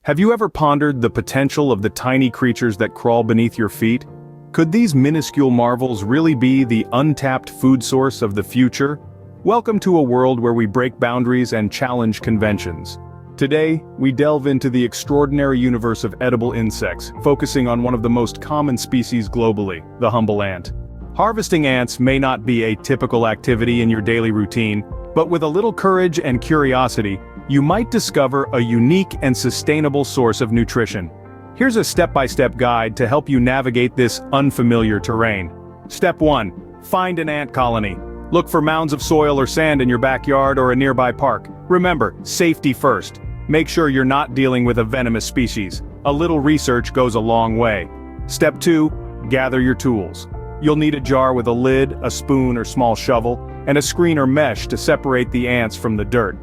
Have you ever pondered the potential of the tiny creatures that crawl beneath your feet? Could these minuscule marvels really be the untapped food source of the future? Welcome to a world where we break boundaries and challenge conventions. Today, we delve into the extraordinary universe of edible insects, focusing on one of the most common species globally, the humble ant. Harvesting ants may not be a typical activity in your daily routine, but with a little courage and curiosity, you might discover a unique and sustainable source of nutrition. Here's a step-by-step guide to help you navigate this unfamiliar terrain. Step 1. Find an ant colony. Look for mounds of soil or sand in your backyard or a nearby park. Remember, safety first. Make sure you're not dealing with a venomous species. A little research goes a long way. Step 2. Gather your tools. You'll need a jar with a lid, a spoon or small shovel, and a screen or mesh to separate the ants from the dirt.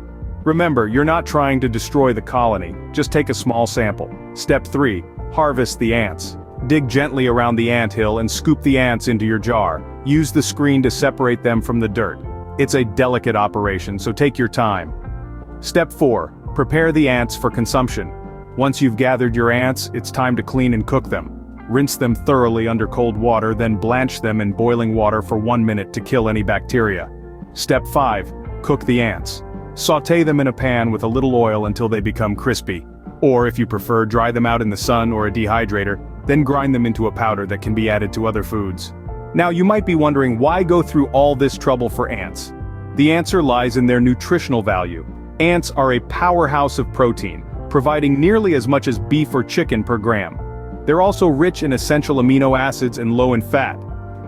Remember, you're not trying to destroy the colony, just take a small sample. Step 3. Harvest the ants. Dig gently around the anthill and scoop the ants into your jar. Use the screen to separate them from the dirt. It's a delicate operation, so take your time. Step 4. Prepare the ants for consumption. Once you've gathered your ants, it's time to clean and cook them. Rinse them thoroughly under cold water, then blanch them in boiling water for 1 minute to kill any bacteria. Step 5. Cook the ants. Sauté them in a pan with a little oil until they become crispy. Or if you prefer, dry them out in the sun or a dehydrator, then grind them into a powder that can be added to other foods. Now you might be wondering, why go through all this trouble for ants? The answer lies in their nutritional value. Ants are a powerhouse of protein, providing nearly as much as beef or chicken per gram. They're also rich in essential amino acids and low in fat.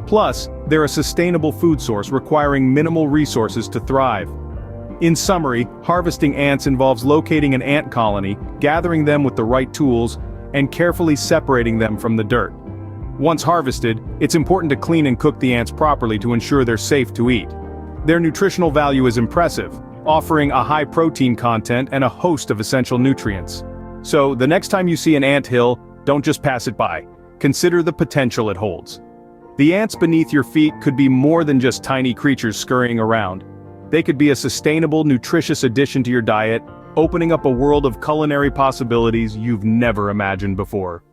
Plus, they're a sustainable food source requiring minimal resources to thrive. In summary, harvesting ants involves locating an ant colony, gathering them with the right tools, and carefully separating them from the dirt. Once harvested, it's important to clean and cook the ants properly to ensure they're safe to eat. Their nutritional value is impressive, offering a high protein content and a host of essential nutrients. So, the next time you see an anthill, don't just pass it by. Consider the potential it holds. The ants beneath your feet could be more than just tiny creatures scurrying around. They could be a sustainable, nutritious addition to your diet, opening up a world of culinary possibilities you've never imagined before.